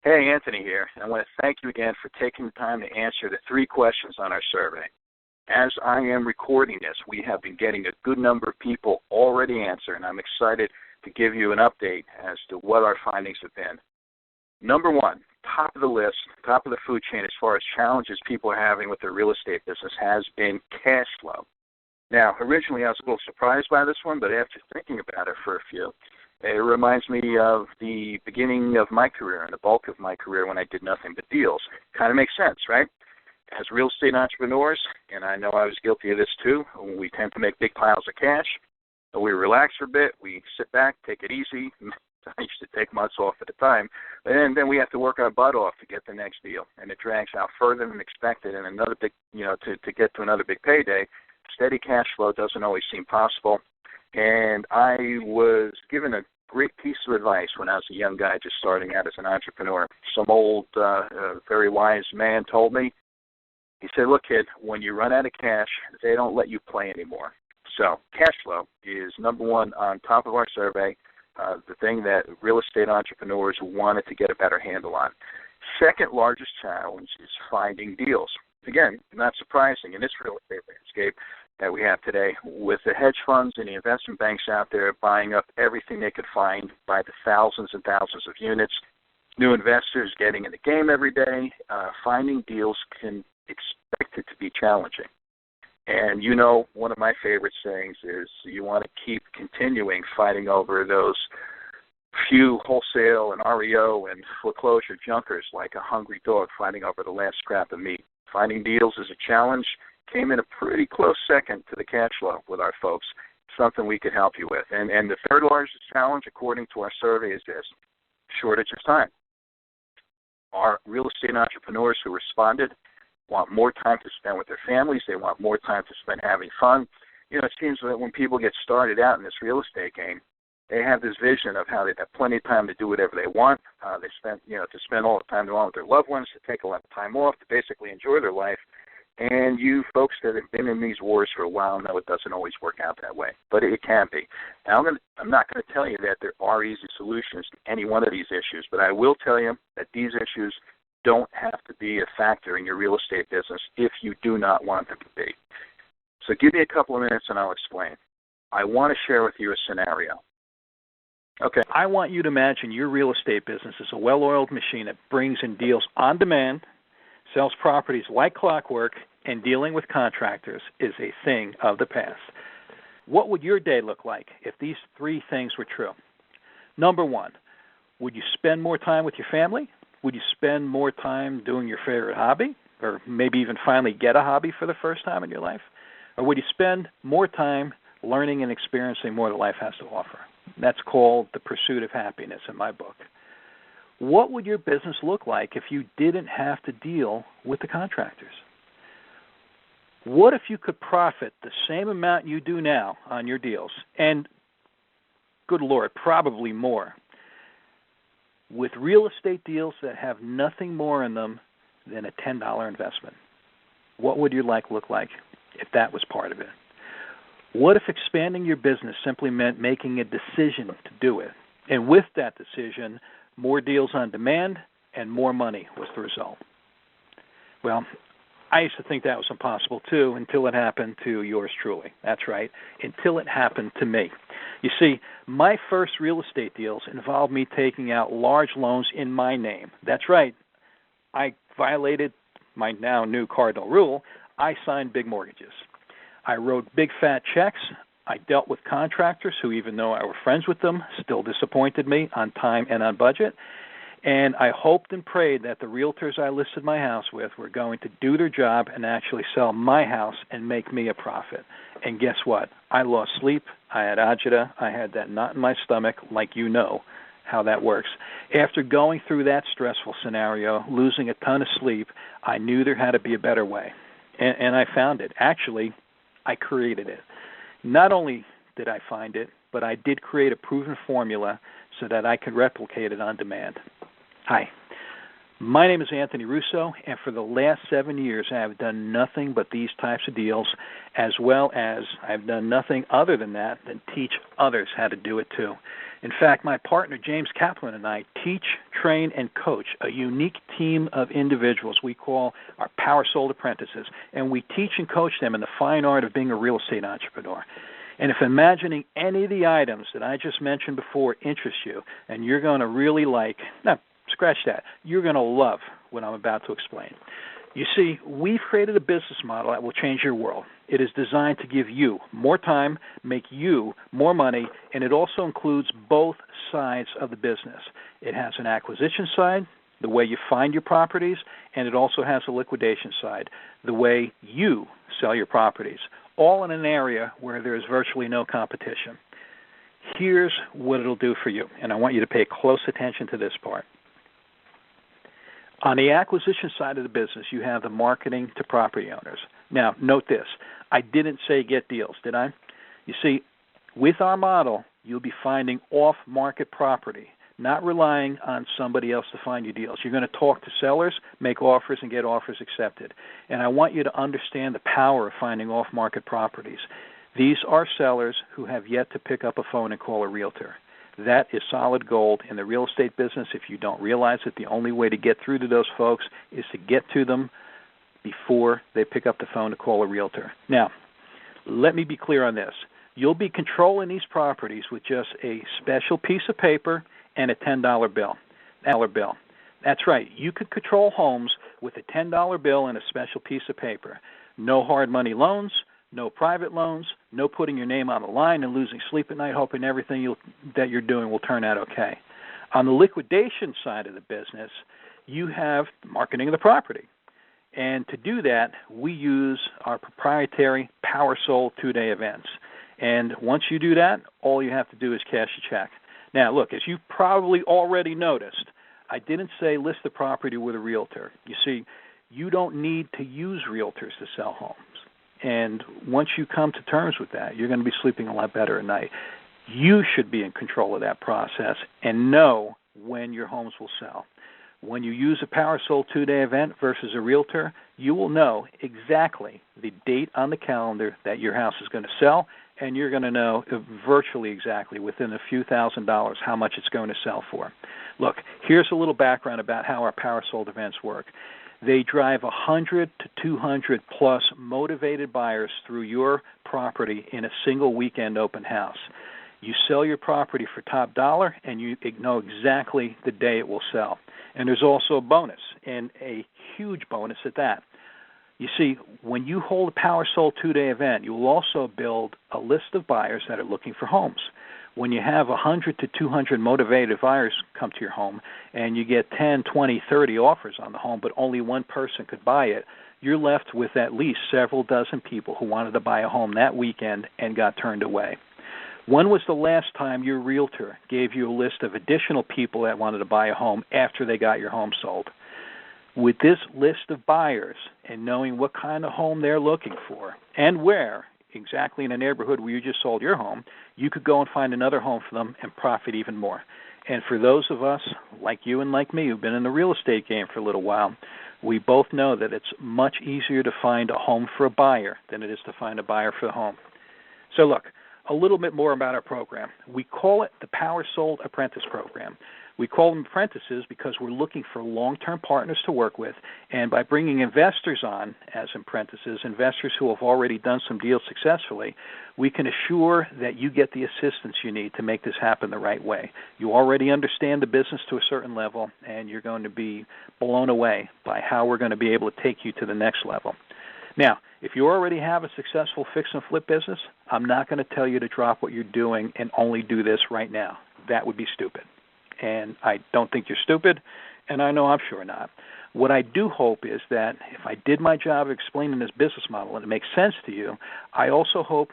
Hey, Anthony here. I want to thank you again for taking the time to answer the 3 questions on our survey. As I am recording this, we have been getting a good number of people already answer, and I'm excited to give you an update as to what our findings have been. Number 1, top of the list, top of the food chain as far as challenges people are having with their real estate business has been cash flow. Now, originally I was a little surprised by this one, but after thinking about it for a few, it reminds me of the beginning of my career and the bulk of my career when I did nothing but deals. Kind of makes sense, right? As real estate entrepreneurs, and I know I was guilty of this too, we tend to make big piles of cash. We relax for a bit, we sit back, take it easy. I used to take months off at a time, and then we have to work our butt off to get the next deal, and it drags out further than expected. And another big, to get to another big payday, steady cash flow doesn't always seem possible. And I was given a great piece of advice when I was a young guy just starting out as an entrepreneur. Some old, very wise man told me, he said, look, kid, when you run out of cash, they don't let you play anymore. So cash flow is number 1 on top of our survey, the thing that real estate entrepreneurs wanted to get a better handle on. Second largest challenge is finding deals. Again, not surprising in this real estate landscape that we have today, with the hedge funds and the investment banks out there buying up everything they could find by the thousands and thousands of units, new investors getting in the game every day, finding deals can expect it to be challenging. And one of my favorite sayings is you want to keep continuing fighting over those few wholesale and REO and foreclosure junkers like a hungry dog fighting over the last scrap of meat. Finding deals is a challenge. Came in a pretty close second to the cash flow with our folks, something we could help you with. And the third largest challenge, according to our survey, is this: shortage of time. Our real estate entrepreneurs who responded want more time to spend with their families. They want more time to spend having fun. It seems that when people get started out in this real estate game, they have this vision of how they have plenty of time to do whatever they want. They spend all the time they want with their loved ones, to take a lot of time off, to basically enjoy their life. And you folks that have been in these wars for a while know it doesn't always work out that way, but it can be. Now, I'm not going to tell you that there are easy solutions to any one of these issues, but I will tell you that these issues don't have to be a factor in your real estate business if you do not want them to be. So give me a couple of minutes and I'll explain. I want to share with you a scenario. Okay. I want you to imagine your real estate business is a well-oiled machine that brings in deals on demand, sells properties like clockwork, and dealing with contractors is a thing of the past. What would your day look like if these 3 things were true? Number 1, would you spend more time with your family? Would you spend more time doing your favorite hobby, or maybe even finally get a hobby for the first time in your life? Or would you spend more time learning and experiencing more that life has to offer? That's called the pursuit of happiness in my book. What would your business look like if you didn't have to deal with the contractors? What if you could profit the same amount you do now on your deals, and, good Lord, probably more, with real estate deals that have nothing more in them than a $10 investment? What would your life look like if that was part of it? What if expanding your business simply meant making a decision to do it, and with that decision, more deals on demand and more money was the result? Well, I used to think that was impossible too until it happened to yours truly. That's right, until it happened to me. You see, my first real estate deals involved me taking out large loans in my name. That's right, I violated my now new cardinal rule. I signed big mortgages. I wrote big fat checks. I dealt with contractors who, even though I were friends with them, still disappointed me on time and on budget. And I hoped and prayed that the realtors I listed my house with were going to do their job and actually sell my house and make me a profit. And guess what? I lost sleep. I had agita. I had that knot in my stomach, like you know how that works. After going through that stressful scenario, losing a ton of sleep, I knew there had to be a better way. And I found it. Actually, I created it. Not only did I find it, but I did create a proven formula so that I could replicate it on demand. Hi, my name is Anthony Russo, and for the last 7 years I have done nothing but these types of deals, as well as I've done nothing other than that than teach others how to do it too. In fact, my partner James Kaplan and I teach, train, and coach a unique team of individuals we call our Powersold Apprentices, and we teach and coach them in the fine art of being a real estate entrepreneur. And if imagining any of the items that I just mentioned before interests you, and you're going to really scratch that, you're going to love what I'm about to explain. You see, we've created a business model that will change your world. It is designed to give you more time, make you more money, and it also includes both sides of the business. It has an acquisition side, the way you find your properties, and it also has a liquidation side, the way you sell your properties, all in an area where there is virtually no competition. Here's what it'll do for you, and I want you to pay close attention to this part. On the acquisition side of the business, you have the marketing to property owners. Now, note this. I didn't say get deals, did I? You see, with our model, you'll be finding off-market property, not relying on somebody else to find you deals. You're going to talk to sellers, make offers, and get offers accepted. And I want you to understand the power of finding off-market properties. These are sellers who have yet to pick up a phone and call a realtor. That is solid gold in the real estate business. If you don't realize it, the only way to get through to those folks is to get to them before they pick up the phone to call a realtor. Now, let me be clear on this. You'll be controlling these properties with just a special piece of paper and a $10 bill. That's right. You could control homes with a $10 bill and a special piece of paper. No hard money loans, no private loans, no putting your name on the line and losing sleep at night hoping everything that you're doing will turn out okay. On the liquidation side of the business, you have marketing of the property. And to do that, we use our proprietary Powersold 2-day events. And once you do that, all you have to do is cash a check. Now, look, as you probably already noticed, I didn't say list the property with a realtor. You see, you don't need to use realtors to sell homes. And once you come to terms with that, you're going to be sleeping a lot better at night. You should be in control of that process and know when your homes will sell. When you use a Powersold 2-day event versus a realtor, you will know exactly the date on the calendar that your house is going to sell, and you're going to know virtually exactly within a few $1,000s how much it's going to sell for. Look, here's a little background about how our Powersold events work. They drive 100 to 200 plus motivated buyers through your property in a single weekend open house. You sell your property for top dollar, and you know exactly the day it will sell. And there's also a bonus, and a huge bonus at that. You see, when you hold a Powersold 2-day event, you will also build a list of buyers that are looking for homes. When you have 100 to 200 motivated buyers come to your home and you get 10, 20, 30 offers on the home, but only one person could buy it, you're left with at least several dozen people who wanted to buy a home that weekend and got turned away. When was the last time your realtor gave you a list of additional people that wanted to buy a home after they got your home sold? With this list of buyers and knowing what kind of home they're looking for and where, exactly in the neighborhood where you just sold your home, you could go and find another home for them and profit even more. And for those of us like you and like me who've been in the real estate game for a little while, we both know that it's much easier to find a home for a buyer than it is to find a buyer for the home. So look, a little bit more about our program. We call it the Powersold Apprentice Program. We call them apprentices because we're looking for long-term partners to work with, and by bringing investors on as apprentices, investors who have already done some deals successfully, we can assure that you get the assistance you need to make this happen the right way. You already understand the business to a certain level, and you're going to be blown away by how we're going to be able to take you to the next level. Now, if you already have a successful fix and flip business, I'm not going to tell you to drop what you're doing and only do this right now. That would be stupid. And I don't think you're stupid, and I know I'm sure not. What I do hope is that if I did my job of explaining this business model and it makes sense to you, I also hope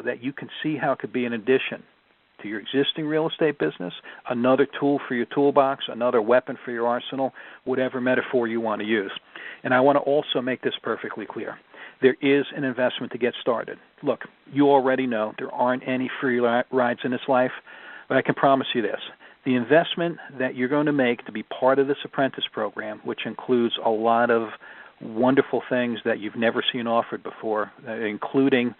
that you can see how it could be an addition to your existing real estate business, another tool for your toolbox, another weapon for your arsenal, whatever metaphor you want to use. And I want to also make this perfectly clear. There is an investment to get started. Look, you already know there aren't any free rides in this life, but I can promise you this. The investment that you're going to make to be part of this apprentice program, which includes a lot of wonderful things that you've never seen offered before, including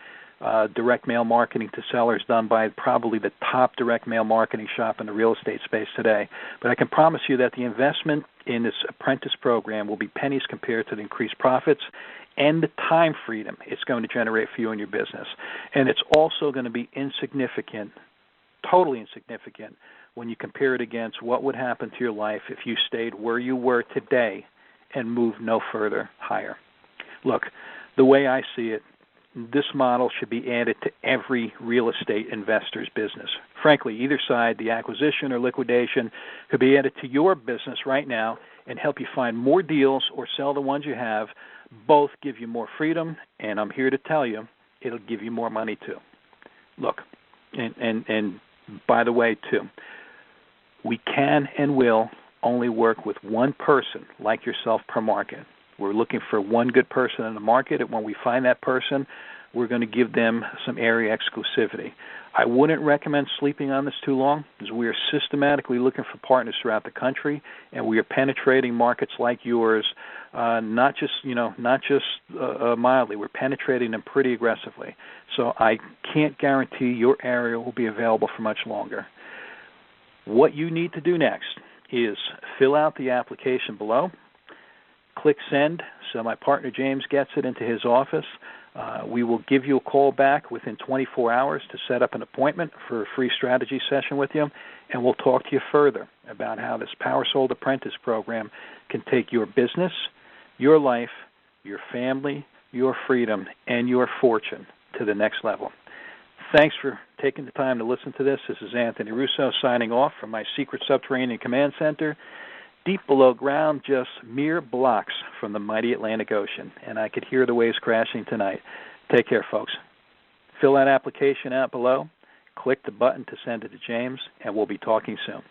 direct mail marketing to sellers done by probably the top direct mail marketing shop in the real estate space today. But I can promise you that the investment in this apprentice program will be pennies compared to the increased profits and the time freedom it's going to generate for you and your business. And it's also going to be insignificant, totally insignificant, when you compare it against what would happen to your life if you stayed where you were today and moved no further higher. Look, the way I see it, this model should be added to every real estate investor's business. Frankly, either side, the acquisition or liquidation, could be added to your business right now and help you find more deals or sell the ones you have. Both give you more freedom, and I'm here to tell you, it'll give you more money too. Look, and by the way too, we can and will only work with one person like yourself per market. We're looking for one good person in the market, and when we find that person, we're going to give them some area exclusivity. I wouldn't recommend sleeping on this too long, because we are systematically looking for partners throughout the country, and we are penetrating markets like yours, not just mildly. We're penetrating them pretty aggressively. So I can't guarantee your area will be available for much longer. What you need to do next is fill out the application below, click send so my partner James gets it into his office. We will give you a call back within 24 hours to set up an appointment for a free strategy session with you, and we'll talk to you further about how this Powersold Apprentice program can take your business, your life, your family, your freedom, and your fortune to the next level. Thanks for taking the time to listen to this. This is Anthony Russo signing off from my secret subterranean command center, deep below ground, just mere blocks from the mighty Atlantic Ocean. And I could hear the waves crashing tonight. Take care, folks. Fill that application out below, click the button to send it to James, and we'll be talking soon.